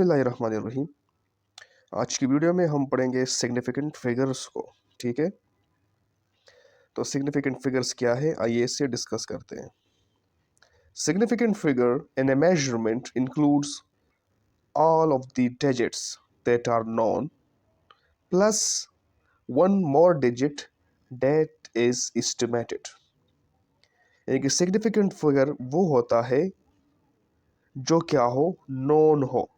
बिस्मिल्लाहिर्रहमानिर्रहीम। आज की वीडियो में हम पढ़ेंगे सिग्निफिकेंट फिगर्स को। ठीक है, तो सिग्निफिकेंट फिगर्स क्या है, आइए इससे डिस्कस करते हैं। Significant figure in a measurement includes all of the digits that are known plus one more digit that is estimated. यानी कि सिग्निफिकेंट फिगर वो होता है जो क्या हो, नोन हो,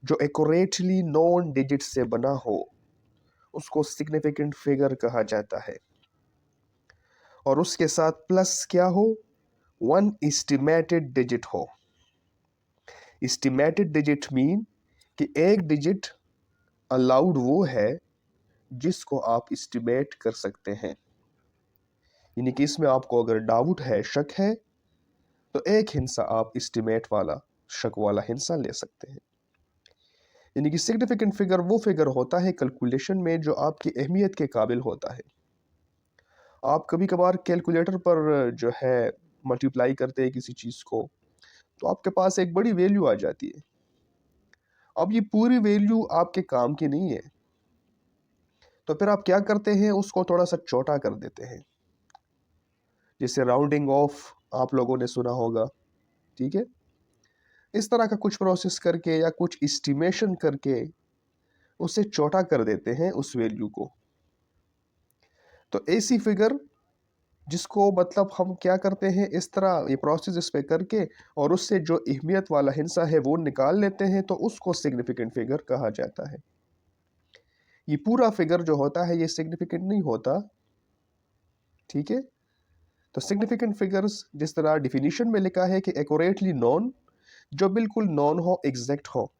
जो एक्यूरेटली नोन डिजिट से बना हो, उसको सिग्निफिकेंट फिगर कहा जाता है। और उसके साथ प्लस क्या हो, वन एस्टिमेटेड डिजिट हो। एस्टिमेटेड डिजिट मीन कि एक डिजिट अलाउड वो है जिसको आप एस्टिमेट कर सकते हैं। यानी कि इसमें आपको अगर डाउट है, शक है, तो एक हिस्सा आप एस्टिमेट वाला, शक वाला हिस्सा ले सकते हैं। यानी कि सिग्निफिकेंट फिगर वो फिगर होता है कैलकुलेशन में जो आपकी अहमियत के काबिल होता है। आप कभी कभार कैलकुलेटर पर जो है मल्टीप्लाई करते हैं किसी चीज़ को, तो आपके पास एक बड़ी वैल्यू आ जाती है। अब ये पूरी वैल्यू आपके काम की नहीं है, तो फिर आप क्या करते हैं, उसको थोड़ा सा छोटा कर देते हैं। जैसे राउंडिंग ऑफ आप लोगों ने सुना होगा। ठीक है, इस तरह का कुछ प्रोसेस करके या कुछ एस्टिमेशन करके उसे छोटा कर देते हैं उस वैल्यू को। तो ऐसी फिगर जिसको मतलब हम क्या करते हैं, इस तरह ये प्रोसेस इस पे करके और उससे जो अहमियत वाला हिस्सा है वो निकाल लेते हैं, तो उसको सिग्निफिकेंट फिगर कहा जाता है। ये पूरा फिगर जो होता है ये सिग्निफिकेंट नहीं होता। ठीक है, तो सिग्निफिकेंट फिगर्स जिस तरह डिफिनीशन में लिखा है कि एक्यूरेटली नॉन, जो बिल्कुल नॉन हो, एग्जैक्ट हो,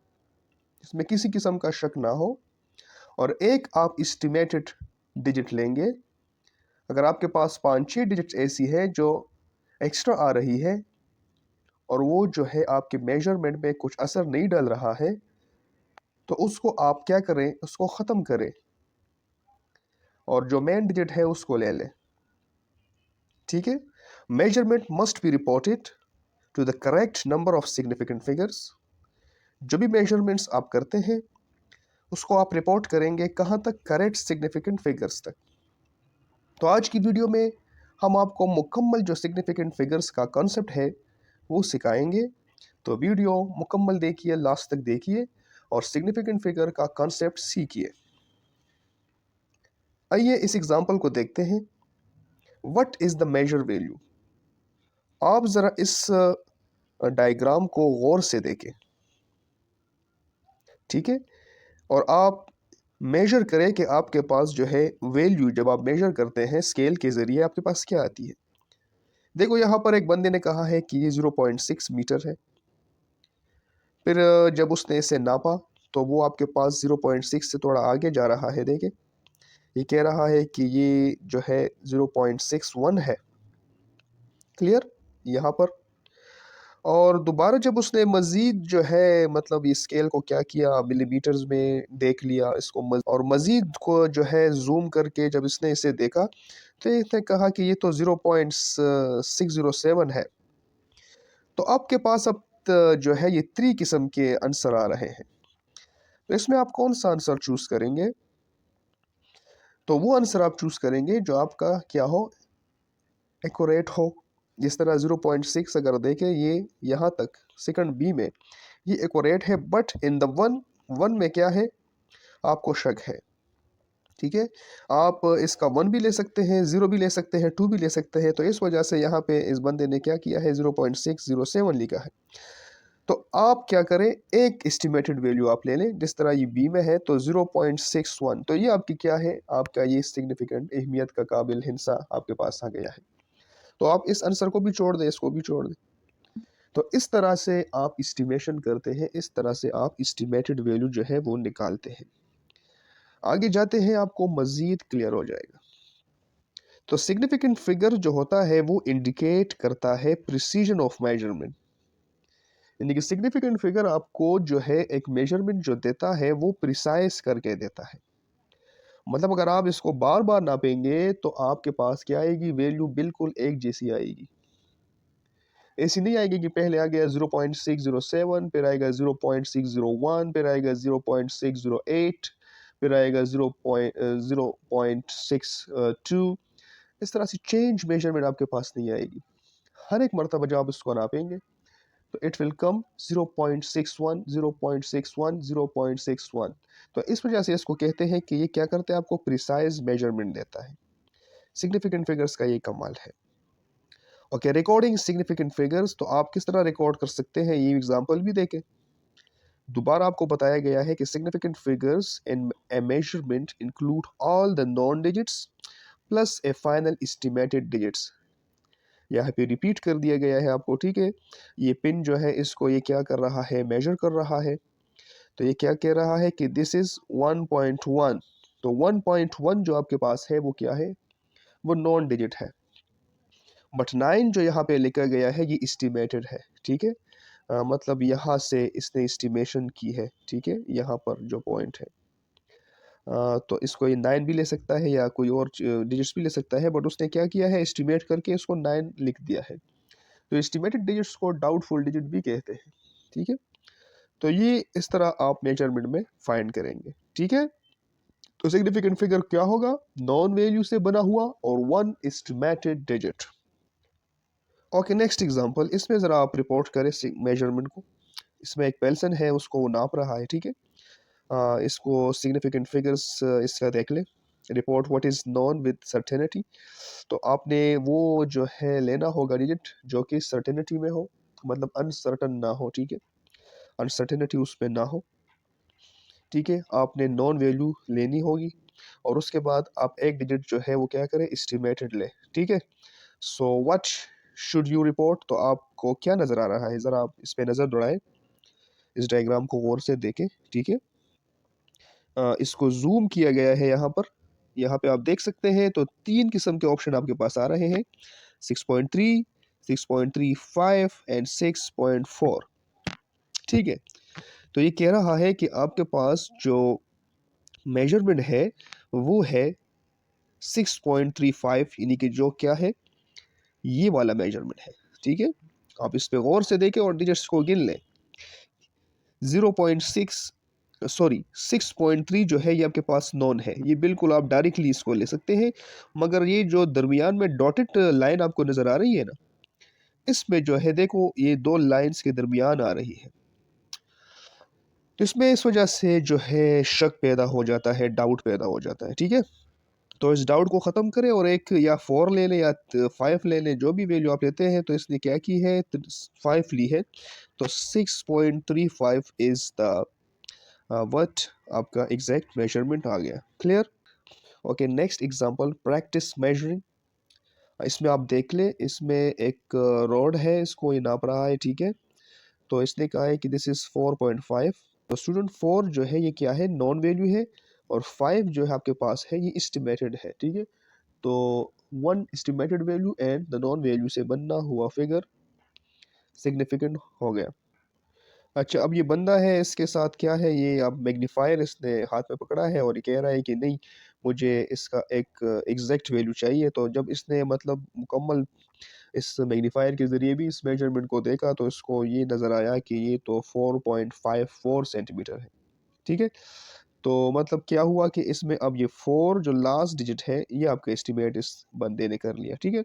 इसमें किसी किस्म का शक ना हो। और एक आप एस्टिमेटेड डिजिट लेंगे। अगर आपके पास 5-6 डिजिट्स ऐसी है जो एक्स्ट्रा आ रही है और वो जो है आपके मेजरमेंट में कुछ असर नहीं डाल रहा है, तो उसको आप क्या करें, उसको ख़त्म करें और जो मेन डिजिट है उसको ले लें। ठीक है, measurement must be reported to the correct number of significant figures. जो भी मेजरमेंट्स आप करते हैं उसको आप रिपोर्ट करेंगे कहाँ तक, करेक्ट सिग्निफिकेंट फिगर्स तक। तो आज की वीडियो में हम आपको मुकम्मल जो सिग्निफिकेंट फिगर्स का कॉन्सेप्ट है वो सिखाएंगे। तो वीडियो मुकम्मल देखिए, लास्ट तक देखिए और सिग्निफिकेंट फिगर का कॉन्सेप्ट सीखिए। आइए इस एग्जांपल को देखते हैं। What is the measure value. आप जरा इस डायग्राम को गौर से देखें। ठीक है, और आप मेजर करें कि आपके पास जो है वैल्यू, जब आप मेजर करते हैं स्केल के जरिए, आपके पास क्या आती है। देखो यहाँ पर एक बंदे ने कहा है कि ये 0.6 मीटर है। फिर जब उसने इसे नापा तो वो आपके पास 0.6 से थोड़ा आगे जा रहा है। देखिए ये कह रहा है कि ये जो है 0.61 है। क्लियर यहाँ पर। और दोबारा जब उसने मज़ीद जो है मतलब ये स्केल को क्या किया, मिलीमीटर्स में देख लिया इसको, और मज़ीद को जो है जूम करके जब इसने इसे देखा तो इसने कहा कि ये तो 0.607 है। तो आपके पास अब जो है ये 3 किस्म के आंसर आ रहे हैं। तो इसमें आप कौन सा आंसर चूज करेंगे, तो वो आंसर आप चूज करेंगे जो आपका क्या हो, एक्यूरेट हो। जिस तरह 0.6 अगर देखें ये यहाँ तक सेकंड बी में ये एक्यूरेट है, बट इन द वन में क्या है, आपको शक है। ठीक है, आप इसका 1 भी ले सकते हैं, 0 भी ले सकते हैं, 2 भी ले सकते हैं। तो इस वजह से यहाँ पे इस बंदे ने क्या किया है, 0.607 लिखा है। तो आप क्या करें, एक एस्टिमेटेड वैल्यू आप ले लें। जिस तरह ये बी में है तो 0.61, तो ये आपकी क्या है, आपका ये सिग्निफिकेंट अहमियत का काबिल हिस्सा आपके पास आ गया है। तो आप इस आंसर को भी छोड़ दें, इसको भी छोड़ दें। तो इस तरह से आप एस्टिमेशन करते हैं, इस तरह से आप एस्टिमेटेड वैल्यू जो है वो निकालते हैं। आगे जाते हैं, आपको मज़ीद क्लियर हो जाएगा। तो सिग्निफिकेंट फिगर जो होता है वो इंडिकेट करता है प्रिसीजन ऑफ मेजरमेंट। यानी कि सिग्निफिकेंट फिगर आपको जो है एक मेजरमेंट जो देता है वो प्रिसाइज करके देता है। मतलब अगर आप इसको बार बार नापेंगे तो आपके पास क्या आएगी, वैल्यू बिल्कुल एक जैसी आएगी। ऐसी नहीं आएगी कि पहले आ गया 0.607, फिर आएगा 0.601, फिर आएगा 0.608, फिर आएगा 0.6 इस तरह से चेंज मेजरमेंट आपके पास नहीं आएगी। हर एक मरतबा जब आप इसको नापेंगे तो इट विल कम 0.61, 0.61, 0.61। तो इस वजह से इसको कहते हैं कि ये क्या करते हैं, आपको प्रिसाइज मेजरमेंट देता है। सिग्निफिकेंट फिगर्स का ये कमाल है। ओके, रिकॉर्डिंग सिग्निफिकेंट फिगर्स, तो आप किस तरह रिकॉर्ड कर सकते हैं, ये एग्जांपल भी देखें। दोबारा आपको बताया गया है कि significant figures in a measurement include all the non digits plus A final estimated digits. यहाँ पे रिपीट कर दिया गया है आपको, ठीक है। ये पिन जो है इसको ये क्या कर रहा है, मेजर कर रहा है। तो ये क्या कह रहा है कि दिस इज 1.1। तो 1.1 जो आपके पास है वो क्या है, वो नॉन डिजिट है। बट 9 जो यहाँ पे लिखा गया है ये एस्टिमेटेड है, ठीक है। मतलब यहाँ से इसने एस्टिमेशन की है, ठीक है, यहाँ पर जो पॉइंट है। तो इसको ये 9 भी ले सकता है या कोई और डिजिट्स भी ले सकता है, बट उसने क्या किया है, एस्टिमेट करके इसको 9 लिख दिया है। तो एस्टिमेटेड डिजिट्स को डाउटफुल डिजिट भी कहते हैं, ठीक है। तो ये इस तरह आप मेजरमेंट में फाइंड करेंगे, ठीक है। तो सिग्निफिकेंट फिगर क्या होगा, नॉन वैल्यू से बना हुआ और one estimated digit. Okay, next example, इसमें ज़रा आप रिपोर्ट करें मेजरमेंट को। इसमें एक पर्सन है, उसको वो नाप रहा है, ठीक है। इसको सिग्निफिकेंट फिगर्स इसका देख ले। Report what is non with certainty. तो आपने वो जो है लेना होगा डिजिट जो कि सर्टेनिटी में हो, मतलब अनसर्टन ना हो, ठीक है, अनसर्टेनिटी उसमें ना हो, ठीक है। आपने नॉन वैल्यू लेनी होगी और उसके बाद आप एक डिजिट जो है वो क्या करें, एस्टिमेटेड ले, ठीक है। So what should you report. तो आपको क्या नज़र आ रहा है, ज़रा आप इस पे नज़र दौड़ाएं, इस डायग्राम को गौर से देखें, ठीक है। इसको जूम किया गया है यहाँ पर। यहाँ पे आप देख सकते हैं तो 3 किस्म के ऑप्शन आपके पास आ रहे हैं, 6.3, 6.35 एंड 6.4, ठीक है। तो ये कह रहा है कि आपके पास जो मेजरमेंट है वो है 6.35, यानी कि जो क्या है, ये वाला मेजरमेंट है, ठीक है। आप इस पे गौर से देखें और डिजिट्स को गिन लें। 6.3 जो है ये आपके पास नॉन है, ये बिल्कुल आप डायरेक्टली इसको ले सकते हैं। मगर ये जो दरमियान में डॉटेड लाइन आपको नजर आ रही है ना, इसमें जो है देखो ये दो लाइंस के दरमियान आ रही है। तो इसमें इस वजह से जो है शक पैदा हो जाता है, डाउट पैदा हो जाता है, ठीक है। तो इस डाउट को ख़त्म करें और एक या 4 ले लें या 5 ले लें, जो भी वैल्यू आप लेते हैं। तो इसने क्या की है, 5 ली है। तो 6.35 इज़ द व्हाट, आपका एग्जैक्ट मेजरमेंट आ गया। Clear. Okay, next example, practice measuring. इसमें आप देख ले, इसमें एक रोड है, इसको ये नाप रहा है, ठीक है। तो इसने कहा है कि दिस इज 4.5। तो स्टूडेंट 4 जो है ये क्या है, नॉन वैल्यू है, और 5 जो है आपके पास है ये एस्टिमेटेड है, ठीक है। तो one estimated value and the non value से बनना हुआ फिगर सिग्निफिकेंट हो गया। अच्छा, अब ये बंदा है, इसके साथ क्या है, ये अब मैग्नीफायर इसने हाथ में पकड़ा है और ये कह रहा है कि नहीं, मुझे इसका एक एग्जैक्ट वैल्यू चाहिए। तो जब इसने मतलब मुकम्मल इस मैग्नीफायर के ज़रिए भी इस मेजरमेंट को देखा तो इसको ये नज़र आया कि ये तो 4.54 सेंटीमीटर है, ठीक है। तो मतलब क्या हुआ कि इसमें अब ये 4 जो लास्ट डिजिट है ये आपका एस्टिमेट इस बंदे ने कर लिया, ठीक है।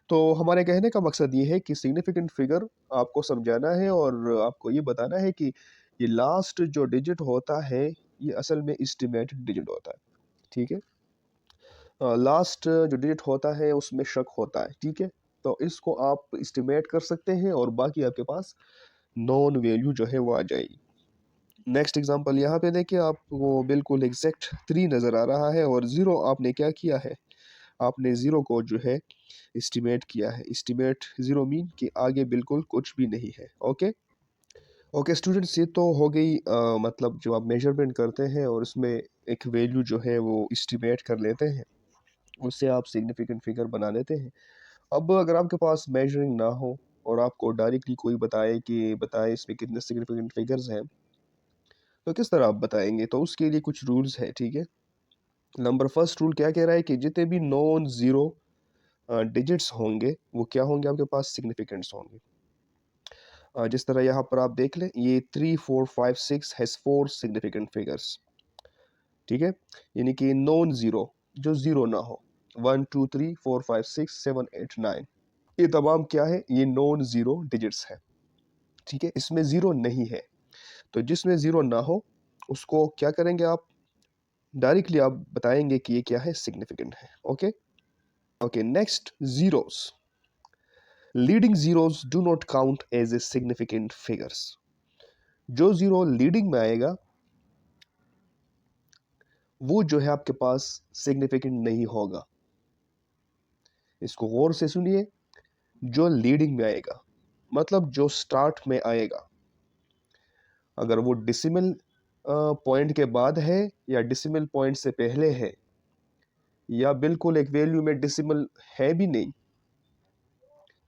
तो हमारे कहने का मकसद ये है कि सिग्निफिकेंट फिगर आपको समझाना है और आपको ये बताना है कि ये लास्ट जो डिजिट होता है ये असल में एस्टिमेटेड डिजिट होता है, ठीक है। लास्ट जो डिजिट होता है उसमें शक होता है, ठीक है। तो इसको आप एस्टिमेट कर सकते हैं और बाकी आपके पास नॉन वैल्यू जो है वो आ जाएगी। नेक्स्ट एग्जांपल यहाँ पे देखिए, आपको बिल्कुल एग्जैक्ट 3 नज़र आ रहा है और ज़ीरो आपने क्या किया है, आपने ज़ीरो को जो है एस्टिमेट किया है। एस्टिमेट ज़ीरो मीन कि आगे बिल्कुल कुछ भी नहीं है। ओके। ओके स्टूडेंट्स, ये तो हो गई मतलब जो आप मेजरमेंट करते हैं और उसमें एक वैल्यू जो है वो एस्टिमेट कर लेते हैं, उससे आप सिग्निफिकेंट फिगर बना लेते हैं। अब अगर आपके पास मेजरिंग ना हो और आपको डायरेक्टली कोई बताए इसमें कितने सिग्निफिकेंट फिगर्स हैं, तो किस तरह आप बताएंगे। तो उसके लिए कुछ रूल्स है, ठीक है। नंबर फर्स्ट रूल क्या कह रहा है कि जितने भी नॉन ज़ीरो डिजिट्स होंगे वो क्या होंगे, आपके पास सिग्निफिकेंट्स होंगे। जिस तरह यहाँ पर आप देख लें, ये 3 4 5 6 हैज़ 4 सिग्निफिकेंट फिगर्स, ठीक है, यानी कि नॉन ज़ीरो, जो ज़ीरो ना हो। 1 2 3 4 5 6 7 8 9, ये तमाम क्या है, ये नॉन ज़ीरो डिजिट्स है, ठीक है, इसमें ज़ीरो नहीं है। तो जिसमें ज़ीरो ना हो उसको क्या करेंगे आप, डायरेक्टली आप बताएंगे कि ये क्या है, सिग्निफिकेंट है। Okay okay, next, zeros. Leading zeros do not count as a significant figures. जो ज़ीरो लीडिंग में आएगा वो जो है आपके पास सिग्निफिकेंट नहीं होगा। इसको गौर से सुनिए, जो लीडिंग में आएगा मतलब जो स्टार्ट में आएगा, अगर वो डिसिमल पॉइंट के बाद है या डिसिमल पॉइंट से पहले है या बिल्कुल एक वैल्यू में डिसिमल है भी नहीं,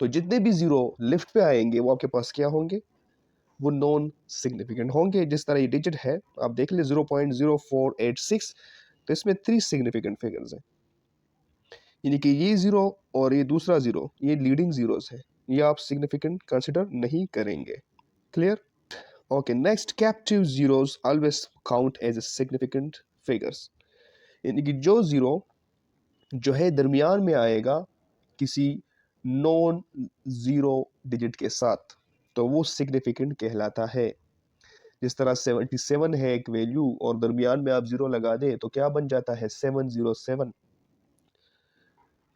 तो जितने भी जीरो लिफ्ट पे आएंगे वो आपके पास क्या होंगे, वो नॉन सिग्निफिकेंट होंगे। जिस तरह ये डिजिट है आप देख ले 0.0486, तो इसमें 3 सिग्निफिकेंट फिगर्स हैं, यानी कि ये जीरो और ये दूसरा जीरो ये लीडिंग जीरोस है, ये आप सिग्निफिकेंट कंसिडर नहीं करेंगे। Clear? Okay, next, captive zeros always count as a significant figures, यानी कि जो जीरो जो है दरमियान में आएगा किसी नॉन जीरो डिजिट के साथ, तो वो सिग्निफिकेंट कहलाता है। जिस तरह 77 है एक वैल्यू और दरमियान में आप जीरो लगा दें तो क्या बन जाता है, 707।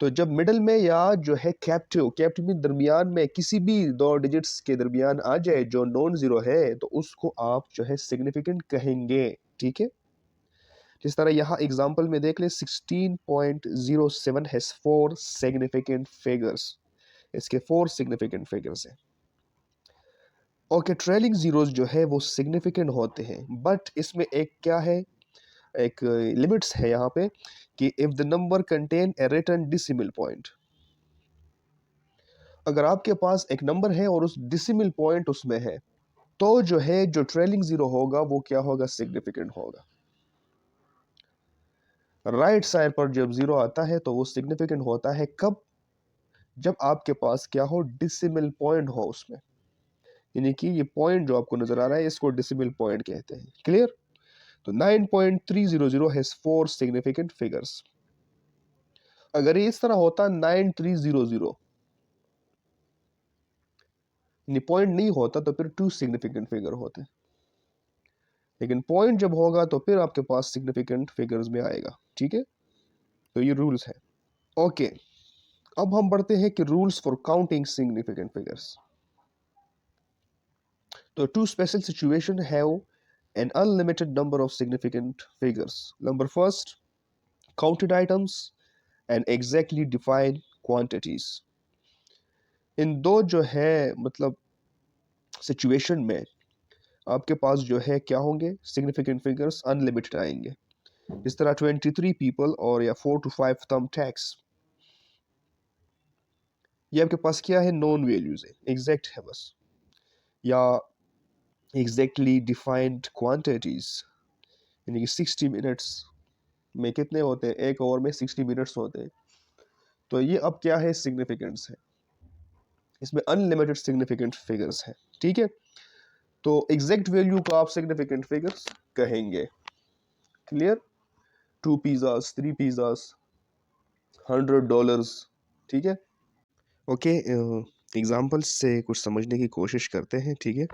तो जब मिडल में या जो है कैप्टिव, कैप्टिव में दरमियान में किसी भी दो डिजिट्स के दरमियान आ जाए जो नॉन जीरो है, तो उसको आप जो है सिग्निफिकेंट कहेंगे, ठीक है। जिस तरह यहाँ एग्जांपल में देख ले 16.07 हैज 4 सिग्निफिकेंट फिगर्स, इसके 4 सिग्निफिकेंट फिगर्स हैं। ओके, ट्रेलिंग जीरोस जो है वो सिग्निफिकेंट होते हैं, बट इसमें एक क्या है, एक लिमिट्स है यहाँ पे कि if the number contain a written decimal point, अगर आपके पास एक नंबर है और उस डिसिमल पॉइंट उसमें है, तो जो है जो ट्रेलिंग जीरो होगा वो क्या होगा, सिग्निफिकेंट होगा। राइट साइड पर जब जीरो आता है तो वो सिग्निफिकेंट होता है, कब, जब आपके पास क्या हो, डिसिमल पॉइंट हो उसमें, यानी कि ये पॉइंट जो आपको नजर आ रहा है इसको डिसिमल पॉइंट कहते हैं। क्लियर? तो 9.300 हैज 4 सिग्निफिकेंट फिगर्स। अगर ये इस तरह होता 9300, यानी पॉइंट नहीं होता, तो फिर 2 सिग्निफिकेंट फिगर होते, लेकिन पॉइंट जब होगा तो फिर आपके पास सिग्निफिकेंट फिगर्स में आएगा, ठीक है। तो ये रूल्स है। ओके, अब हम बढ़ते हैं कि rules for counting significant figures. तो two special situations have an unlimited number of significant figures. Number first, counted items and exactly defined quantities. इन दो जो है मतलब सिचुएशन में आपके पास जो है क्या होंगे, सिग्निफिकेंट फिगर्स अनलिमिटेड आएंगे। इस तरह 23 पीपल और या 4 to 5 थंब टैक्स, ये आपके पास क्या है, नॉन वैल्यूज है, एग्जैक्ट है बस। या एग्जैक्टली डिफाइंड क्वांटिटीज, यानी कि 60 मिनट्स में कितने होते हैं, एक ओवर में 60 मिनट्स होते हैं, तो ये अब क्या है, सिग्निफिकेंस है, इसमें अनलिमिटेड सिग्निफिकेंट फिगर्स है, ठीक है। तो एग्जैक्ट वैल्यू को आप सिग्निफिकेंट फिगर्स कहेंगे। क्लियर? 2 पिज़्ज़ास, 3 पिज़्ज़ास, $100, ठीक है। ओके, एग्जाम्पल्स से कुछ समझने की कोशिश करते हैं, ठीक है।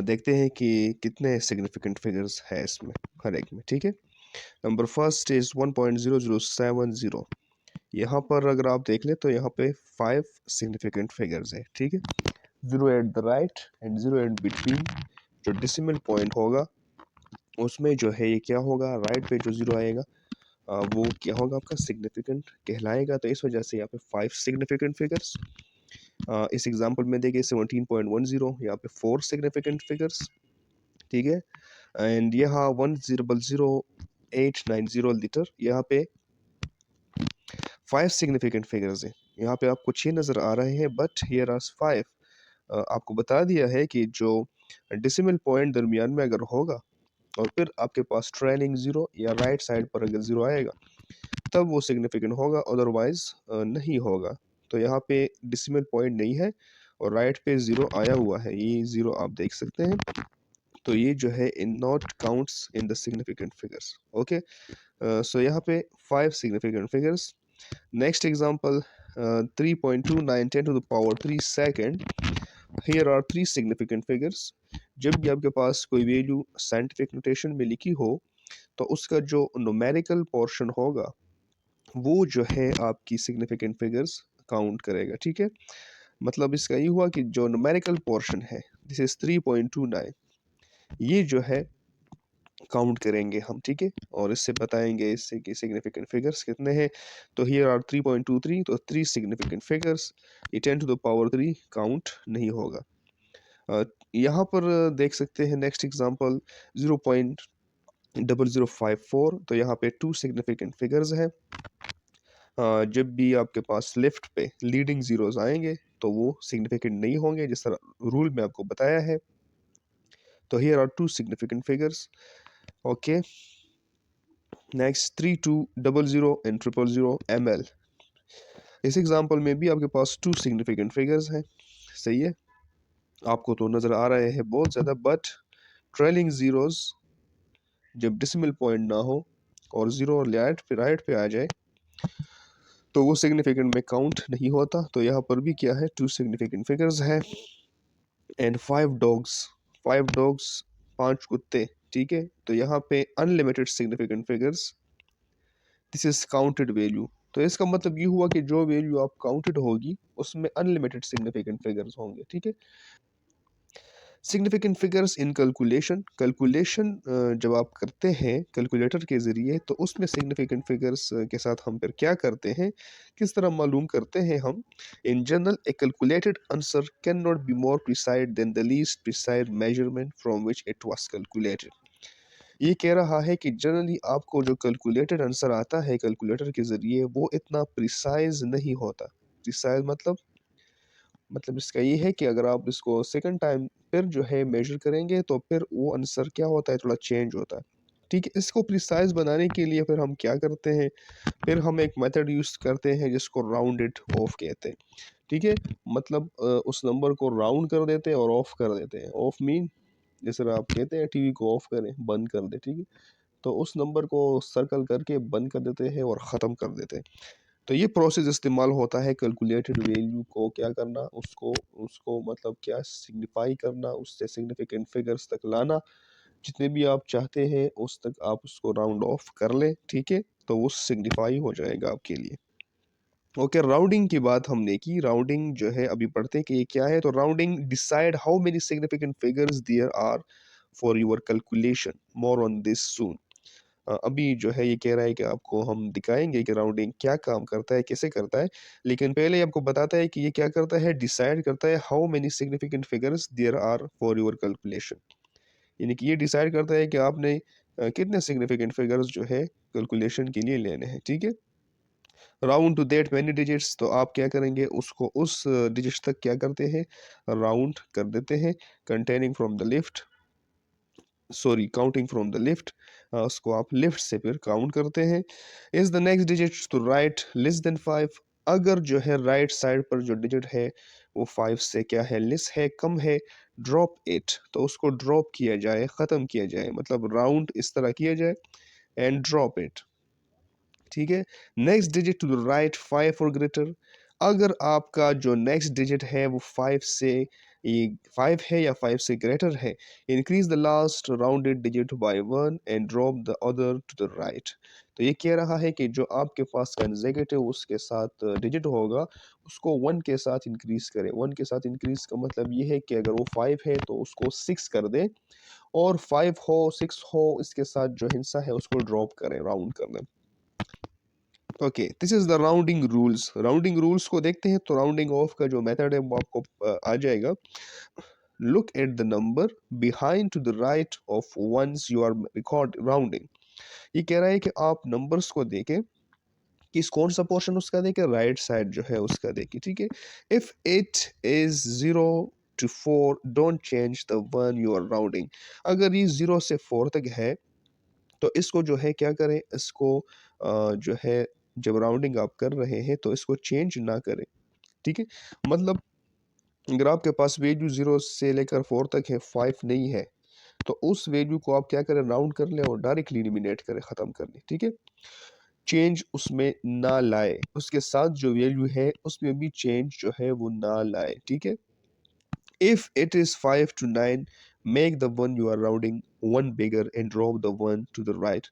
देखते हैं कि कितने सिग्निफिकेंट फिगर्स है इसमें, हर एक में, ठीक है। Number first is 1.0070। यहाँ पर अगर आप देख ले तो यहाँ पे 5 सिग्निफिकेंट फिगर्स है, ठीक है। 0 at the right end 0 at between, जो डिसिमल पॉइंट होगा उसमें जो है ये क्या होगा, राइट पे जो 0 आएगा वो क्या होगा, आपका सिग्निफिकेंट कहलाएगा। तो इस वजह से यहाँ पे 5 सिग्निफिकेंट फिगर्स। इस एग्जांपल में देखिए 17.10, यहाँ पे 4 सिग्निफिकेंट फिगर्स, ठीक है। एंड यहाँ 1000890 लीटर, यहाँ पे 5 सिग्निफिकेंट फिगर्स हैं। यहाँ पे आपको 6 नज़र आ रहे हैं, बट हियर आर 5। आपको बता दिया है कि जो डिसिमल पॉइंट दरमियान में अगर होगा और फिर आपके पास ट्रेलिंग जीरो या राइट साइड पर अगर जीरो आएगा तब वो सिग्निफिकेंट होगा, अदरवाइज नहीं होगा। तो यहाँ पे डिसिमल पॉइंट नहीं है और राइट पे ज़ीरो आया हुआ है, ये ज़ीरो आप देख सकते हैं। तो ये जो है in not counts in the significant figures. Okay, so यहाँ पे 5 significant figures. Next example 3.29 10 to the power 3 second. Here are 3 significant figures. जब भी आपके पास कोई वैल्यू साइंटिफिक नोटेशन में लिखी हो तो उसका जो न्यूमेरिकल पोर्शन होगा वो जो है आपकी सिग्निफिकेंट फिगर्स काउंट करेगा। ठीक है, मतलब इसका ये हुआ कि जो न्यूमेरिकल पोर्शन है दिस इज 3.29, ये जो है काउंट करेंगे हम। ठीक है, और इससे बताएंगे इससे कि सिग्निफिकेंट फिगर्स कितने हैं। तो हियर आर 3.23, तो 3 सिग्निफिकेंट फिगर्स। ये 10 टू द पावर 3 काउंट नहीं होगा। यहाँ पर देख सकते हैं नेक्स्ट एग्जांपल 0.0054। तो यहाँ पे 2 सिग्निफिकेंट फिगर्स हैं। जब भी आपके पास लेफ्ट पे लीडिंग जीरोस आएंगे तो वो सिग्निफिकेंट नहीं होंगे, जिस तरह रूल में आपको बताया है। तो here are 2 significant figures. Okay, next 3200 and 000 ml। इस एग्जांपल में भी आपके पास 2 सिग्निफिकेंट फिगर्स हैं। सही है, आपको तो नज़र आ रहे हैं बहुत ज़्यादा, बट ट्रेलिंग जीरोस जब डेसिमल पॉइंट ना हो और जीरो राइट पे आ जाए तो वो सिग्निफिकेंट में काउंट नहीं होता। तो यहाँ पर भी क्या है, 2 सिग्निफिकेंट फिगर्स है। एंड 5 डॉग्स 5 कुत्ते। ठीक है, तो यहाँ पे unlimited significant figures, this is counted value. तो इसका मतलब ये हुआ कि जो वैल्यू आप काउंटेड होगी उसमें अनलिमिटेड सिग्निफिकेंट फिगर्स होंगे। ठीक है, सिग्निफिकेंट फिगर्स इन कैलकुलेशन। कैलकुलेशन जब आप करते हैं कैलकुलेटर के ज़रिए तो उसमें सिग्निफिकेंट फिगर्स के साथ हम फिर क्या करते हैं, किस तरह मालूम करते हैं हम। In general a calculated answer can not be more precise than the least precise measurement from which it was calculated. ये कह रहा है कि जनरली आपको जो कैलकुलेटेड आंसर आता है कैलकुलेटर के ज़रिए वो इतना प्रिसाइज नहीं होता। प्रिसाइज मतलब इसका ये है कि अगर आप इसको सेकंड टाइम फिर जो है मेजर करेंगे तो फिर वो आंसर क्या होता है, थोड़ा चेंज होता है। ठीक है, इसको प्रिसाइज बनाने के लिए फिर हम क्या करते हैं, फिर हम एक मेथड यूज़ करते हैं जिसको राउंडेड ऑफ कहते हैं। ठीक है, मतलब उस नंबर को राउंड कर देते हैं और ऑफ कर देते हैं। ऑफ मीन जैसे आप कहते हैं टीवी को ऑफ करें, बंद कर दे। ठीक है, तो उस नंबर को सर्कल करके बंद कर देते हैं और ख़त्म कर देते हैं। तो ये प्रोसेस इस्तेमाल होता है कैलकुलेटेड वैल्यू को क्या करना, उसको उसको मतलब क्या सिग्निफाई करना, उससे सिग्निफिकेंट फिगर्स तक लाना। जितने भी आप चाहते हैं उस तक आप उसको राउंड ऑफ कर लें। ठीक है, तो वो सिग्निफाई हो जाएगा आपके लिए। ओके, राउंडिंग की बात हमने की। राउंडिंग जो है अभी पढ़ते हैं कि ये क्या है। तो rounding decide how many significant figures there are for your calculation. More on this soon. अभी जो है ये कह रहा है कि आपको हम दिखाएंगे कि राउंडिंग क्या काम करता है, कैसे करता है। लेकिन पहले आपको बताता है कि ये क्या करता है, डिसाइड करता है how many significant figures there are for your calculation. यानी कि ये डिसाइड करता है कि आपने कितने सिग्निफिकेंट फिगर्स जो है कैलकुलेशन के लिए लेने हैं। ठीक है, round to that many digits. तो आप क्या करेंगे, उसको उस डिजिट्स तक क्या करते हैं, राउंड कर देते हैं। Containing from the left, sorry counting from the left, उसको आप लेफ्ट से फिर काउंट करते हैं। Is the next digit to right less than 5। अगर जो है राइट साइड पर जो डिजिट है वो 5 से क्या है, लेस है, कम है, ड्रॉप इट। तो उसको ड्रॉप किया जाए, ख़त्म किया जाए, मतलब राउंड इस तरह किया जाए एंड ड्रॉप इट। ठीक है, next digit to the right 5 और ग्रेटर। अगर आपका जो नेक्स्ट डिजिट है वो 5 से ये 5 है या 5 से ग्रेटर है, increase the last rounded digit by 1 and drop the other to the right. तो ये कह रहा है कि जो आपके पास कंसेक्यूटिव उसके साथ डिजिट होगा उसको 1 के साथ इंक्रीज करें। 1 के साथ इंक्रीज का मतलब ये है कि अगर वो 5 है तो उसको 6 कर दें, और 5 हो 6 हो इसके साथ जो हिस्सा है उसको ड्रॉप करें, राउंड कर दें। Okay, this is the rounding rules. Rounding rules को देखते हैं। तो राउंडिंग ऑफ का जो मेथड है वो आपको आ जाएगा। Look at the number behind to the right of once you are record rounding. ये कह रहा है कि आप नंबर्स को देखें, किस कौन सा पोर्शन उसका देखें, राइट साइड जो है उसका देखें। ठीक है, if it is 0 to 4 don't change the one you are rounding. अगर ये 0 से 4 तक है तो इसको जो है क्या करें, इसको जो है जब राउंडिंग आप कर रहे हैं तो इसको चेंज ना करें। ठीक है, मतलब अगर आपके पास वैल्यू 0 से लेकर 4 तक है, 5 नहीं है, तो उस वैल्यू को आप क्या करें, राउंड कर लें और डायरेक्टली एलिमिनेट करें, ख़त्म कर लें, ठीक है। चेंज उसमें ना लाए, उसके साथ जो वैल्यू है उसमें भी चेंज जो है वो ना लाए, ठीक है। If it is 5 to 9, make the one you are rounding one bigger and drop the one to the right.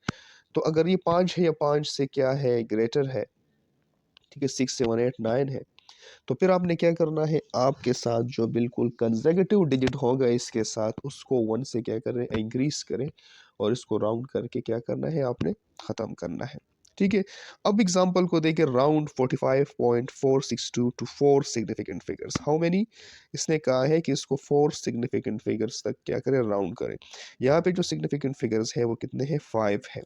तो अगर ये 5 है या 5 से क्या है ग्रेटर है, ठीक है, 6 7 8 9 है, तो फिर आपने क्या करना है, आपके साथ जो बिल्कुल कंसेक्यूटिव डिजिट होगा इसके साथ उसको 1 से क्या करें, इंक्रीज करें और इसको राउंड करके क्या करना है, आपने ख़त्म करना है, ठीक है। अब एग्जांपल को देखें, round 45.462 to 4 significant figures, how many, इसने कहा है कि इसको 4 सिग्निफिकेंट फिगर्स तक क्या करें, राउंड करें। यहाँ पे जो सिग्निफिकेंट फिगर्स है वो कितने हैं, 5 है।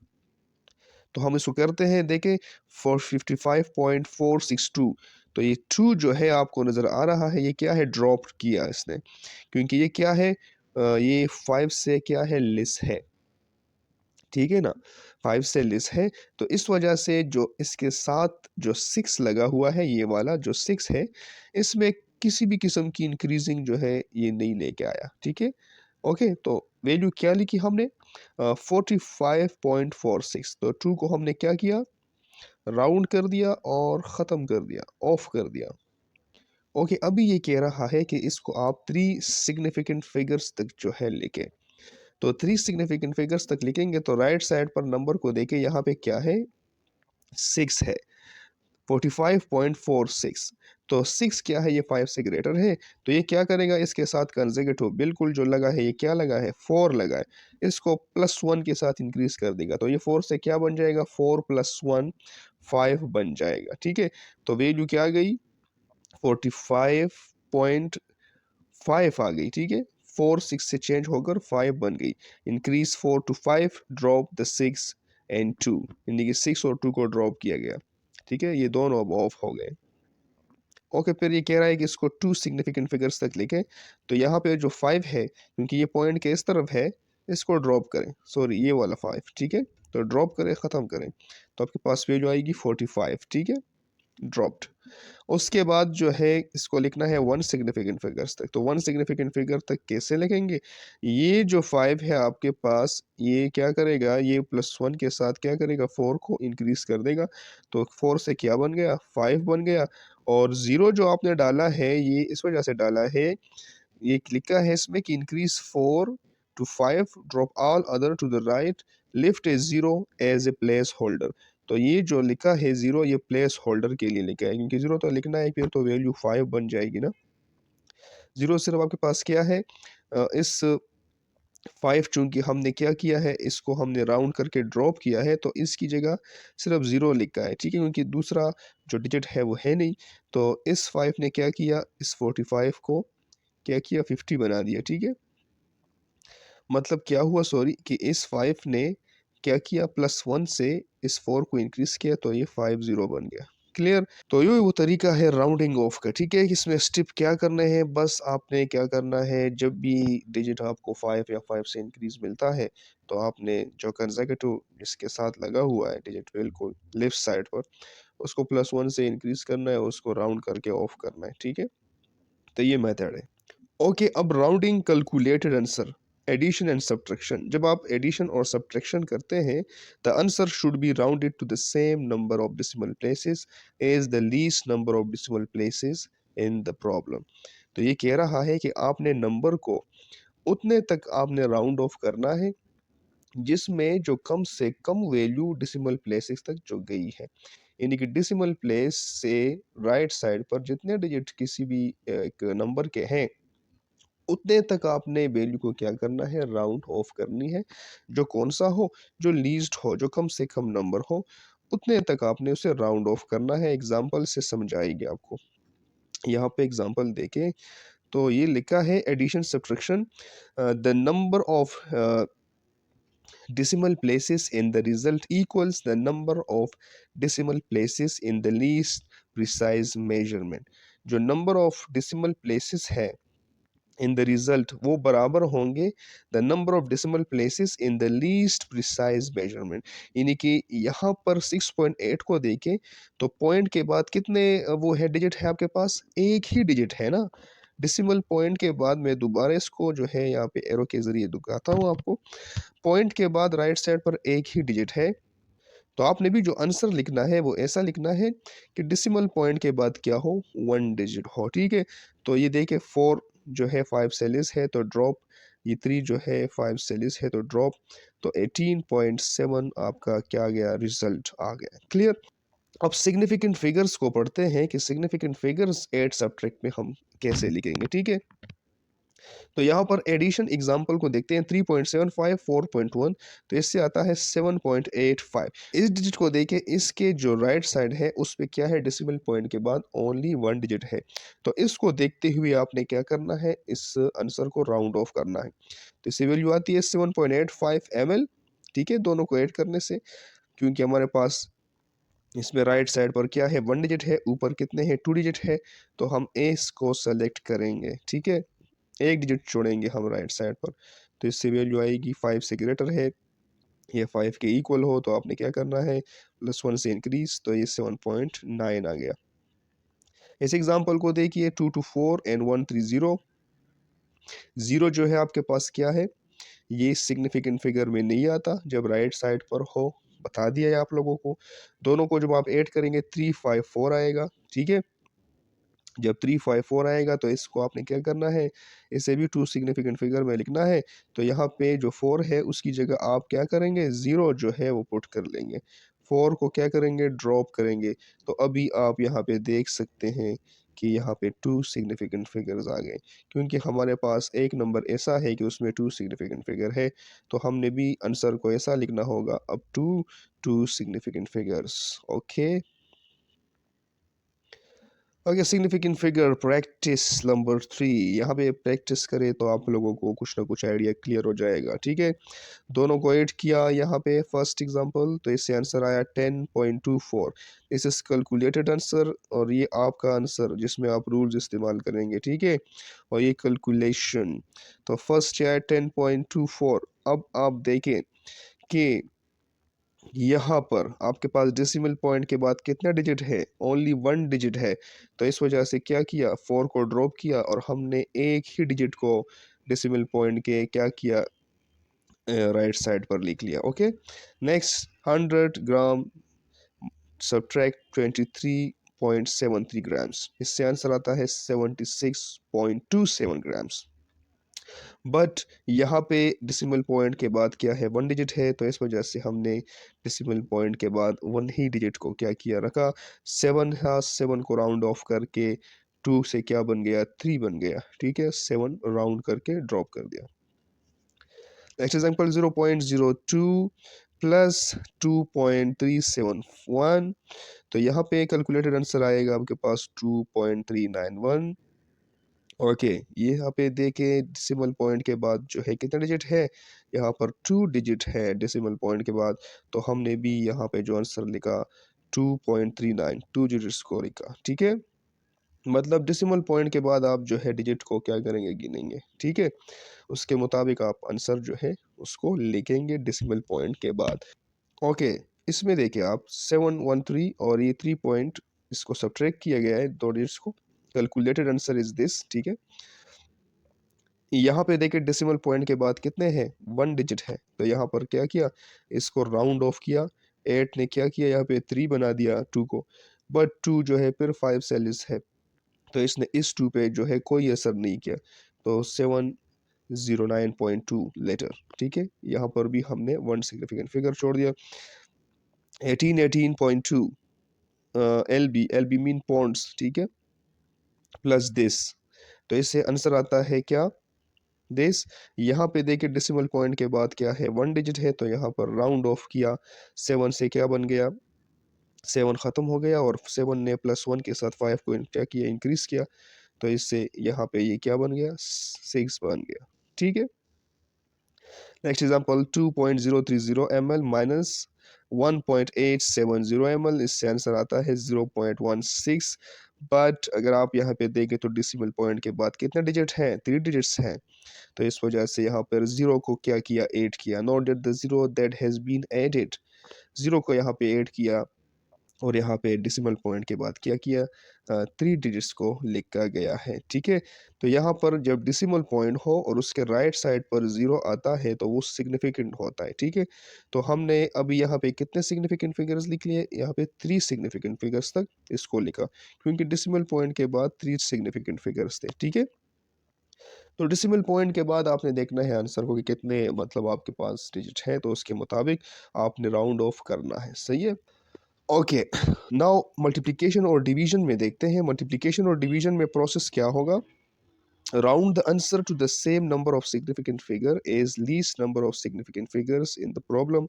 तो हम इसको करते हैं, देखें 455.462, तो ये 2 जो है आपको नज़र आ रहा है, ये क्या है, ड्रॉप किया इसने, क्योंकि ये क्या है, ये 5 से क्या है, लेस है, ठीक है ना, 5 से लेस है। तो इस वजह से जो इसके साथ जो 6 लगा हुआ है, ये वाला जो 6 है, इसमें किसी भी किस्म की इंक्रीजिंग जो है ये नहीं लेके आया, ठीक है। ओके, तो वैल्यू क्या लिखी हमने, 45.46, तो 2 को हमने क्या किया, राउंड कर दिया और ख़त्म कर दिया, ऑफ कर दिया। ओके, अभी ये कह रहा है कि इसको आप 3 सिग्निफिकेंट फिगर्स तक जो है लेके, तो 3 सिग्निफिकेंट फिगर्स तक लिखेंगे तो राइट साइड पर नंबर को देखें, यहाँ पे क्या है, 6 है, 45.46, तो 6 क्या है, ये 5 से ग्रेटर है, तो ये क्या करेगा, इसके साथ कंसेक्यूटिव बिल्कुल जो लगा है, ये क्या लगा है, 4 लगा है, इसको +1 के साथ इंक्रीज कर देगा, तो ये 4 से क्या बन जाएगा, 4 + 1 5 बन जाएगा, ठीक है। तो वैल्यू क्या आ गई, 45.5 आ गई, ठीक है। 4 6 से चेंज होकर 5 बन गई, increase 4 to 5, drop the 6 and 2, यानी कि 6 और 2 को ड्रॉप किया गया, ठीक है, ये दोनों अब ऑफ हो गए। ओके, फिर ये कह रहा है कि इसको 2 सिग्निफिकेंट फिगर्स तक लिखें, तो यहाँ पे जो 5 है, क्योंकि ये पॉइंट के इस तरफ है, इसको ड्रॉप करें, सॉरी ये वाला 5, ठीक है, तो ड्रॉप करें, ख़त्म करें, तो आपके पास वैल्यू आएगी 45, ठीक है, ड्रॉप्ड। उसके बाद जो है इसको लिखना है 1 सिग्निफिकेंट फिगर्स तक, तो 1 सिग्निफिकेंट फिगर तक कैसे लिखेंगे, ये जो 5 है आपके पास, ये क्या करेगा, ये +1 के साथ क्या करेगा, 4 को इंक्रीज कर देगा, तो 4 से क्या बन गया, 5 बन गया, और 0 जो आपने डाला है ये इस वजह से डाला है, ये लिखा है इसमें कि increase 4 to 5, drop all other to the right, lift a 0 as a placeholder, तो ये जो लिखा है 0, ये प्लेस होल्डर के लिए लिखा है, क्योंकि 0 तो लिखना है, फिर तो वैल्यू 5 बन जाएगी ना। 0 सिर्फ आपके पास क्या है, इस 5 चूंकि हमने क्या किया है, इसको हमने राउंड करके ड्रॉप किया है, तो इसकी जगह सिर्फ 0 लिखा है, ठीक है, क्योंकि दूसरा जो डिजिट है वो है नहीं, तो इस 5 ने क्या किया, इस 45 को क्या किया, 50 बना दिया, ठीक है। मतलब क्या हुआ, सॉरी, कि इस 5 ने क्या किया, +1 से इस 4 को इंक्रीज किया, तो ये 50 बन गया, क्लियर। तो ये वो तरीका है राउंडिंग ऑफ का, ठीक है। इसमें स्टेप क्या करने हैं, बस आपने क्या करना है, जब भी डिजिट आपको 5 या 5 से इंक्रीज मिलता है, तो आपने जो कंसेक्यूटिव जिसके साथ लगा हुआ है डिजिट बिल्कुल लेफ्ट साइड पर, उसको +1 से इंक्रीज करना है, उसको राउंड करके ऑफ करना है, ठीक है। तो ये मेथड है। ओके, अब rounding calculated answer, addition and subtraction, जब आप एडिशन और सब्ट्रैक्शन करते हैं, the answer should be rounded to the same number of decimal places as the least number of decimal places in the problem. तो ये कह रहा है कि आपने नंबर को उतने तक आपने राउंड ऑफ करना है जिसमें जो कम से कम वैल्यू डेसिमल प्लेसेस तक जो गई है, यानी कि डेसिमल प्लेस से राइट साइड पर जितने डिजिट किसी भी एक नंबर के हैं, उतने तक आपने वैल्यू को क्या करना है, राउंड ऑफ करनी है, जो कौन सा हो, जो लीस्ट हो, जो कम से कम नंबर हो, उतने तक आपने उसे राउंड ऑफ करना है। एग्जाम्पल से समझाएंगे आपको, यहाँ पे एग्जाम्पल देखें, तो ये लिखा है addition subtraction, the number of decimal places in the result equals the number of decimal places in the least precise measurement। जो नंबर ऑफ decimal places है इन द रिजल्ट, वो बराबर होंगे the number of decimal places in the least precise measurement, यानी कि यहाँ पर 6.8 को देखें, तो पॉइंट के बाद कितने वो है डिजिट है आपके पास, एक ही डिजिट है ना, डेसिमल पॉइंट के बाद मैं दोबारा इसको जो है यहाँ पे एरो के ज़रिए दिखाता हूँ आपको। पॉइंट के बाद राइट साइड पर एक ही डिजिट है, तो आपने भी जो आंसर लिखना है वो ऐसा लिखना है कि डेसिमल पॉइंट के बाद क्या हो, 1 डिजिट हो, ठीक है। तो ये देखिए 4 जो है 5 सेलिस है तो ड्रॉप, ये 3 जो है 5 सेलिस है तो ड्रॉप, तो 18.7 आपका क्या आ गया, रिजल्ट आ गया। क्लियर। अब सिग्निफिकेंट फिगर्स को पढ़ते हैं कि सिग्निफिकेंट फिगर्स एड सब्ट्रैक्ट में हम कैसे लिखेंगे, ठीक है। तो यहाँ पर एडिशन एग्जाम्पल को देखते हैं, 3.75 4.1, तो इससे आता है 7.85। इस डिजिट को देखें, इसके जो राइट साइड है उस पे क्या है, डेसिमल पॉइंट के बाद ओनली 1 डिजिट है। तो इसको देखते हुए आपने क्या करना है, इस आंसर को राउंड ऑफ करना है। तो इससे वैल्यू आती है 7.85 ml, ठीक है, दोनों को ऐड करने से, क्योंकि हमारे पास इसमें राइट साइड पर क्या है, 1 डिजिट है, ऊपर कितने हैं, 2 डिजिट है, तो हम एस को सेलेक्ट करेंगे, ठीक है, एक डिजिट छोड़ेंगे हम राइट साइड पर। तो इससे वैल्यू आएगी 5 से ग्रेटर है, ये 5 के इक्वल हो, तो आपने क्या करना है, +1 से इंक्रीज, तो ये 7.9 आ गया। इस एग्जांपल को देखिए, 2 to 4 and 1 3 0। 0 जो है आपके पास क्या है, ये सिग्निफिकेंट फिगर में नहीं आता जब राइट साइड पर हो, बता दिया है आप लोगों को। दोनों को जब आप ऐड करेंगे 3 5 4 आएगा, ठीक है। जब 3 5 4 आएगा तो इसको आपने क्या करना है, इसे भी टू सिग्निफिकेंट फिगर में लिखना है। तो यहाँ पे जो 4 है उसकी जगह आप क्या करेंगे, 0 जो है वो पुट कर लेंगे, 4 को क्या करेंगे, ड्रॉप करेंगे। तो अभी आप यहाँ पे देख सकते हैं कि यहाँ पे टू सिग्निफिकेंट फिगर्स आ गए, क्योंकि हमारे पास एक नंबर ऐसा है कि उसमें टू सिग्निफिकेंट फिगर है। तो हमने भी आंसर को ऐसा लिखना होगा, अब two significant figures. Okay, okay, significant figure practice number 3। यहाँ पे प्रैक्टिस करें तो आप लोगों को कुछ ना कुछ आइडिया क्लियर हो जाएगा, ठीक है। दोनों को ऐड किया यहाँ पे फर्स्ट एग्जांपल, तो इससे आंसर आया 10.24। दिस इज कैलकुलेटेड आंसर, और ये आपका आंसर जिसमें आप रूल्स इस्तेमाल करेंगे, ठीक है, और ये कैलकुलेशन। तो फर्स्ट है 10.24। अब आप देखें कि यहाँ पर आपके पास डेसिमल पॉइंट के बाद कितना डिजिट है, ओनली 1 डिजिट है। तो इस वजह से क्या किया, 4 को ड्रॉप किया और हमने एक ही डिजिट को डेसिमल पॉइंट के क्या किया, राइट साइड पर लिख लिया। ओके, नेक्स्ट 100 ग्राम सब्ट्रैक्ट 23.73 ग्राम्स, इससे आंसर आता है 76.27 ग्राम्स। बट यहाँ पे डेसिमल पॉइंट के बाद क्या है, 1 डिजिट है, तो इस वजह से हमने डेसिमल पॉइंट के बाद 1 ही डिजिट को क्या किया, रखा। 7 है, 7 को राउंड ऑफ करके 2 से क्या बन गया, 3 बन गया, ठीक है, 7 राउंड करके ड्रॉप कर दिया। Next example 0.02 plus 2.371। तो यहाँ पे कैलकुलेटेड आंसर आएगा आपके पास 2.391। ओके, ये यहाँ पे देखें डेसिमल पॉइंट के बाद जो है कितना डिजिट है, यहाँ पर 2 डिजिट है डेसिमल पॉइंट के बाद। तो हमने भी यहाँ पे जो आंसर लिखा 2.39, 2 डिजिट्स को लिखा, ठीक है। मतलब डेसिमल पॉइंट के बाद आप जो है डिजिट को क्या करेंगे, गिनेंगे, ठीक है, उसके मुताबिक आप आंसर जो है उसको लिखेंगे डेसिमल पॉइंट के बाद। ओके, इसमें देखिए आप 713 और ये 3 पॉइंट, इसको सब्ट्रैक्ट किया गया है दो डिजिट्स को, कैलकुलेटेड आंसर इज दिस, ठीक है। यहाँ पे देखिए डेसिमल पॉइंट के बाद कितने हैं, 1 डिजिट है, तो यहाँ पर क्या किया, इसको राउंड ऑफ किया। 8 ने क्या किया, यहाँ पे 3 बना दिया 2 को, बट 2 जो है फिर 5 सेलिस है, तो इसने इस 2 पे जो है कोई असर नहीं किया। तो 709.2 लेटर, ठीक है, यहाँ पर भी हमने 1 सिग्निफिकेंट फिगर छोड़ दिया। 18.2 एल बी मीन पॉन्ड्स, ठीक है, प्लस दिस, तो इससे आंसर आता है क्या, दिस। यहाँ पे देखिए डेसिमल पॉइंट के बाद क्या है, 1 डिजिट है, तो यहाँ पर राउंड ऑफ किया, 7 से क्या बन गया, 7 खत्म हो गया, और 7 ने +1 के साथ 5 को क्या किया, इंक्रीज किया, तो इससे यहाँ पे ये क्या बन गया, 6 बन गया, ठीक है। Next example 2.030 ml minus 1.870 ml, इससे आंसर आता है 0.16। बट अगर आप यहाँ पे देखें तो डेसिमल पॉइंट के बाद कितने डिजिट हैं, 3 डिजिट्स हैं, तो इस वजह से यहाँ पर 0 को क्या किया, ऐड किया। Note that the 0 that has been added, 0 को यहाँ पे ऐड किया, और यहाँ पे डेसिमल पॉइंट के बाद क्या किया, 3 डिजिट्स को लिखा गया है। ठीक है, तो यहाँ पर जब डेसिमल पॉइंट हो और उसके राइट साइड पर ज़ीरो आता है तो वो सिग्निफिकेंट होता है। ठीक है, तो हमने अब यहाँ पे कितने सिग्निफिकेंट फिगर्स लिख लिए, यहाँ पे 3 सिग्निफिकेंट फिगर्स तक इसको लिखा, क्योंकि डेसिमल पॉइंट के बाद 3 सिग्निफिकेंट फिगर्स थे। ठीक है, तो डेसिमल पॉइंट के बाद आपने देखना है आंसर को कि कितने मतलब आपके पास डिजिट है, तो उसके मुताबिक आपने राउंड ऑफ करना है। सही है। ओके, नाउ मल्टीप्लिकेशन और डिवीजन में देखते हैं। मल्टीप्लिकेशन और डिवीजन में प्रोसेस क्या होगा, round the answer to the same number of significant figure as least number of significant figures in the problem.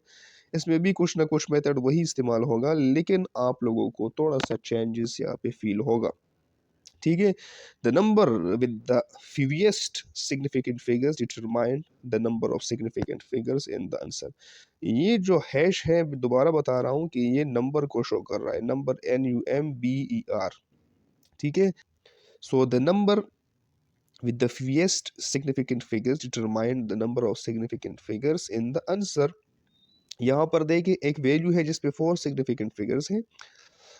इसमें भी कुछ ना कुछ मेथड वही इस्तेमाल होगा, लेकिन आप लोगों को थोड़ा सा चेंजेस यहाँ पे फील होगा। ठीक है, the number with the fewest significant figures determine the number of significant figures in the answer। ये जो हैश है, दोबारा बता रहा हूँ कि ये नंबर को शो कर रहा है, नंबर NUMBER। ठीक है, so the number with the fewest significant figures determine the number of significant figures in the answer। यहाँ पर देखिए एक वैल्यू है जिसपे 4 सिग्निफिकेंट फिगर्स हैं,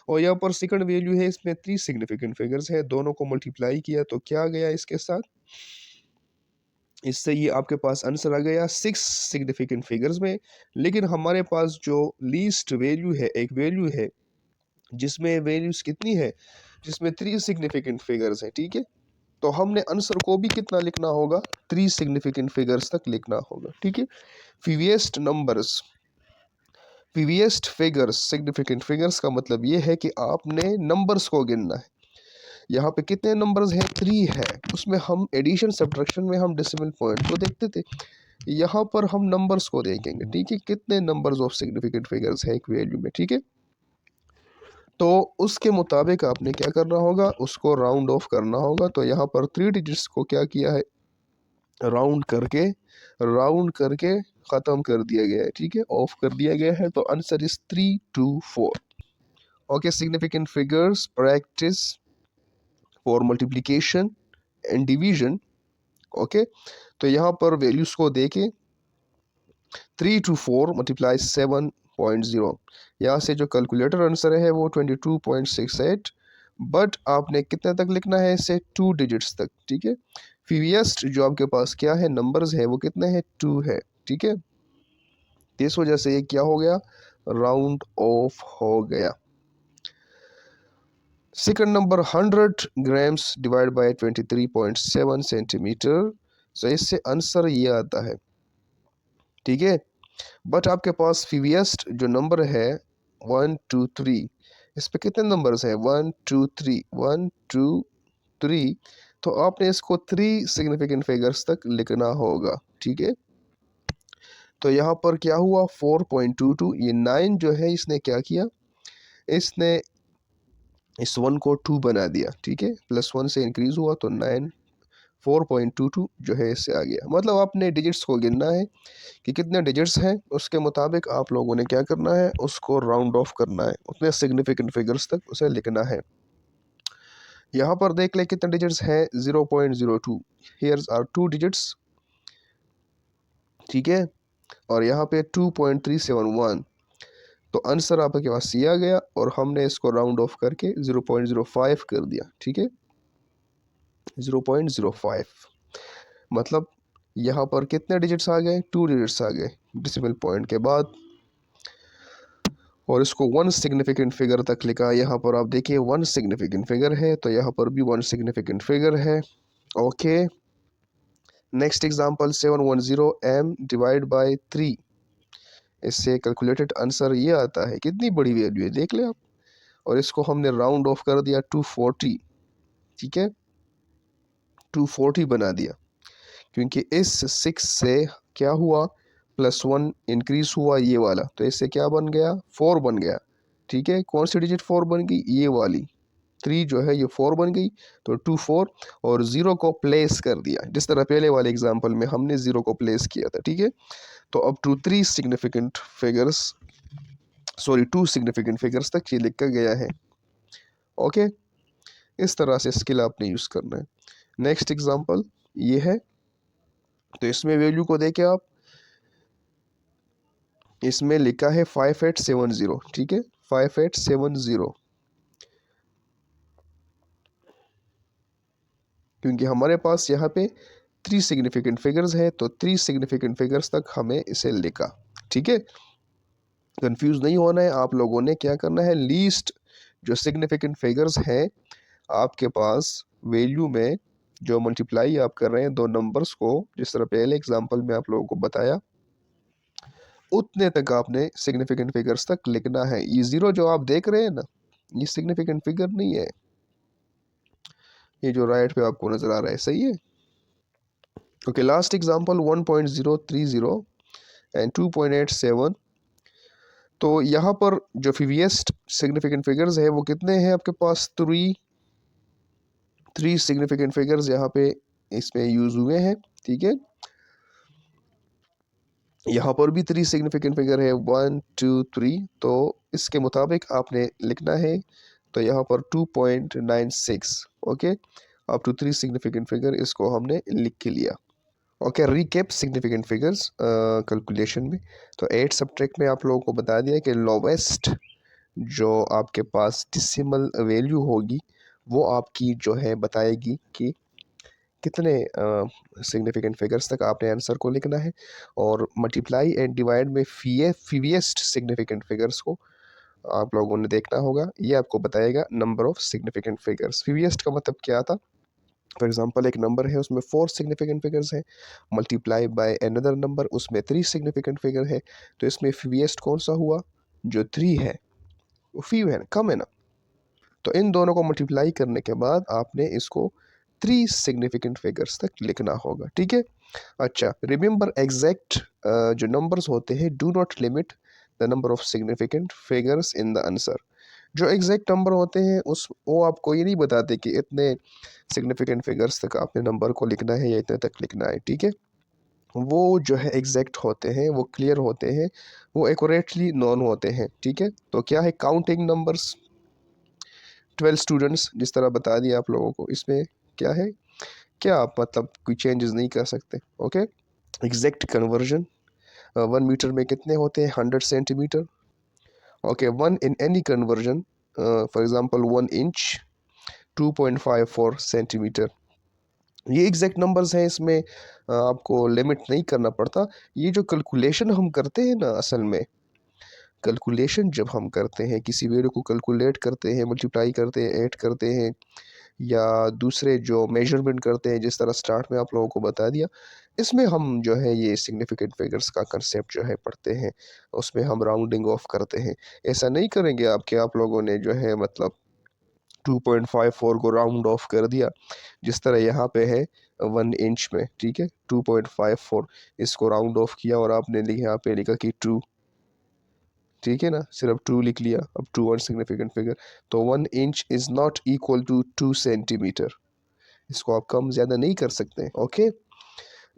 और यहाँ पर सेकंड वैल्यू है, इसमें 3 सिग्निफिकेंट फिगर्स है। दोनों को मल्टीप्लाई किया तो क्या गया इसके साथ, इससे ये आपके पास आंसर आ गया 6 सिग्निफिकेंट फिगर्स में। लेकिन हमारे पास जो लीस्ट वैल्यू है, एक वैल्यू है जिसमें वैल्यूज कितनी है, जिसमें 3 सिग्निफिकेंट फिगर्स है। ठीक है, तो हमने आंसर को भी कितना लिखना होगा, 3 सिग्निफिकेंट फिगर्स तक लिखना होगा। ठीक है, फीवीएस्ट नंबर्स, फीवीएस्ट फिगर्स, सिग्निफिकेंट फिगर्स का मतलब ये है कि आपने नंबर्स को गिनना है। यहाँ पे कितने नंबर्स हैं, 3 है। उसमें हम एडिशन सब्ट्रैक्शन में हम डेसिमल पॉइंट को देखते थे, यहाँ पर हम नंबर्स को देखेंगे। ठीक है, कितने नंबर्स ऑफ सिग्निफिकेंट फिगर्स है एक वैल्यू में। ठीक है, तो उसके मुताबिक आपने क्या करना होगा, उसको राउंड ऑफ करना होगा। तो यहाँ पर 3 डिजिट्स को क्या किया है, राउंड करके ख़त्म कर दिया गया है। ठीक है, ऑफ कर दिया गया है। तो answer is 324। Okay, significant figures practice for multiplication and division. Okay, तो यहाँ पर वैल्यूज को देखें, 3 to 4 मल्टीप्लाई 7.0। यहाँ से जो कैलकुलेटर आंसर है वो 22.68, बट आपने कितने तक लिखना है इसे, 2 डिजिट्स तक। ठीक है, फीवीएस्ट जो आपके पास क्या है नंबर्स है वो कितने हैं, 2 है। ठीक है, इस वजह से ये क्या हो गया, राउंड ऑफ हो गया। Second number 100 grams divide by 23.7 centimetre. So इससे आंसर ये आता है। ठीक है, बट आपके पास फीवीएस्ट जो नंबर है 1 2 3, इस पे कितने नंबर्स हैं, 1 2 3 1 2 3, तो आपने इसको 3 सिग्निफिकेंट फिगर्स तक लिखना होगा। ठीक है, तो यहाँ पर क्या हुआ, 4.22, ये 9 जो है इसने क्या किया, इसने इस 1 को 2 बना दिया। ठीक है, +1 से इंक्रीज हुआ तो 9, 4.22 जो है इससे आ गया। मतलब आपने डिजिट्स को गिनना है कि कितने डिजिट्स हैं, उसके मुताबिक आप लोगों ने क्या करना है, उसको राउंड ऑफ करना है, उतने सिग्निफिकेंट फिगर्स तक उसे लिखना है। यहाँ पर देख ले कितने डिजिट्स हैं, 0.02, हियर्स आर 2 डिजिट्स। ठीक है, और यहाँ पे 2.371, तो आंसर आपके पास ये आ गया, और हमने इसको राउंड ऑफ करके 0.05 कर दिया। ठीक है, 0.05, मतलब यहाँ पर कितने डिजिट्स आ गए, 2 डिजिट्स आ गए डेसिमल पॉइंट के बाद, और इसको 1 सिग्निफिकेंट फिगर तक लिखा। यहाँ पर आप देखिए 1 सिग्निफिकेंट फिगर है, तो यहाँ पर भी 1 सिग्निफिकेंट फिगर है। Okay, next example 710 m divide by 3। इससे कैलकुलेटेड आंसर ये आता है, कितनी बड़ी वैल्यू है देख ले आप, और इसको हमने राउंड ऑफ कर दिया 240। ठीक है, 240 बना दिया, क्योंकि इस 6 से क्या हुआ, +1 इंक्रीज हुआ ये वाला, तो इससे क्या बन गया, 4 बन गया। ठीक है, कौन सी डिजिट 4 बन गई, ये वाली 3 जो है ये 4 बन गई, तो 24, और 0 को प्लेस कर दिया, जिस तरह पहले वाले एग्जांपल में हमने 0 को प्लेस किया था। ठीक है, तो अब 2 significant figures, sorry 2 significant figures तक ये लिखा गया है। ओके, इस तरह से स्किल आपने यूज़ करना है। नेक्स्ट एग्जांपल ये है, तो इसमें वैल्यू को देखें आप, इसमें लिखा है 5870। ठीक है, 5870, क्योंकि हमारे पास यहाँ पे 3 सिग्निफिकेंट फिगर्स है, तो 3 सिग्निफिकेंट फिगर्स तक हमें इसे लिखा। ठीक है, कंफ्यूज नहीं होना है। आप लोगों ने क्या करना है, लीस्ट जो सिग्निफिकेंट फिगर्स हैं आपके पास वैल्यू में, जो मल्टीप्लाई आप कर रहे हैं दो नंबर्स को, जिस तरह पहले एग्जांपल में आप लोगों को बताया, उतने तक आपने सिग्निफिकेंट फिगर्स तक लिखना है। ये जीरो जो आप देख रहे हैं ना, ये सिग्निफिकेंट फिगर नहीं है, ये जो राइट पे आपको नजर आ रहा है, सही है। Okay, last example 1.030 and 2.87। तो यहाँ पर जो फीवीएस्ट सिग्निफिकेंट फिगर्स है वो कितने हैं आपके पास, थ्री सिग्निफिकेंट फिगर्स यहाँ पे इसमें यूज हुए हैं। ठीक है, यहाँ पर भी 3 सिग्निफिकेंट फिगर है, 1 2 3। तो इसके मुताबिक आपने लिखना है, तो यहाँ पर 2.96। Okay, up to 3 significant figure, इसको हमने लिख के लिया। Okay, recap significant figures calculation में। तो 8 सब्ट्रैक्ट में आप लोगों को बता दिया कि लोवेस्ट जो आपके पास डिसिमल वैल्यू होगी वो आपकी जो है बताएगी कि कितने सिग्निफिकेंट फिगर्स तक आपने आंसर को लिखना है। और मल्टीप्लाई एंड डिवाइड में फीवीएस्ट सिग्निफिकेंट फिगर्स को आप लोगों ने देखना होगा, ये आपको बताएगा नंबर ऑफ सिग्निफिकेंट फिगर्स। फीवीएस्ट का मतलब क्या था, फॉर एग्जांपल एक नंबर है उसमें 4 सिग्निफिकेंट फिगर्स हैं, मल्टीप्लाई बाय अनदर नंबर उसमें 3 सिग्निफिकेंट फिगर है, तो इसमें फीवीएस्ट कौन सा हुआ, जो 3 है, वो फीव है, कम है ना। तो इन दोनों को मल्टीप्लाई करने के बाद आपने इसको 3 सिग्निफिकेंट फिगर्स तक लिखना होगा। ठीक है, अच्छा, रिमेंबर एग्जैक्ट जो नंबर्स होते हैं, do not limit the number of significant figures in the answer. जो एग्जैक्ट नंबर होते हैं उस वो आपको ये नहीं बताते कि इतने सिग्निफिकेंट फिगर्स तक आपने नंबर को लिखना है या इतने तक लिखना है। ठीक है, वो जो है एग्जैक्ट होते हैं, वो क्लियर होते हैं, वो एक्यूरेटली नोन होते हैं। ठीक है, तो क्या है, काउंटिंग नंबर्स 12 स्टूडेंट्स, जिस तरह बता दिया आप लोगों को, इसमें क्या है, क्या आप मतलब कोई चेंजेस नहीं कर सकते। ओके, एग्जैक्ट कन्वर्जन, 1 मीटर में कितने होते हैं, 100 centimetre. Okay, 1 in any conversion, for example 1 inch 2.54 centimetre. ये एग्जैक्ट नंबर्स हैं, इसमें आपको लिमिट नहीं करना पड़ता। ये जो कैलकुलेशन हम करते हैं ना, असल में कैलकुलेशन जब हम करते हैं किसी वैल्यू को कैलकुलेट करते हैं, मल्टीप्लाई करते हैं, ऐड करते हैं, या दूसरे जो मेजरमेंट करते हैं, जिस तरह स्टार्ट में आप लोगों को बता दिया, इसमें हम जो है ये सिग्निफिकेंट फिगर्स का कंसेप्ट जो है पढ़ते हैं, उसमें हम राउंडिंग ऑफ करते हैं। ऐसा नहीं करेंगे आप लोगों ने जो है मतलब 2.54 को राउंड ऑफ कर दिया, जिस तरह यहाँ पे है 1 इंच में। ठीक है, 2.54 इसको राउंड ऑफ किया और आपने यहाँ पे लिखा कि 2। ठीक है ना, सिर्फ 2 लिख लिया। अब 2 वन सिग्निफिकेंट फिगर, तो 1 inch is not equal to 2 centimetre. इसको आप कम ज़्यादा नहीं कर सकते। ओके,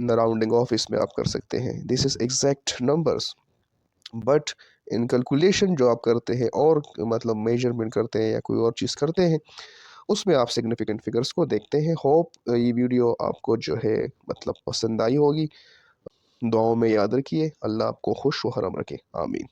न राउंडिंग ऑफ इसमें आप कर सकते हैं। This is exact numbers. But in calculation जो आप करते हैं और मतलब मेजरमेंट करते हैं या कोई और चीज़ करते हैं, उसमें आप सिग्निफिकेंट फिगर्स को देखते हैं। होप ये वीडियो आपको जो है मतलब पसंद आई होगी। दुआओं में याद रखिए। अल्लाह आपको खुश व हरम रखे। आमीन।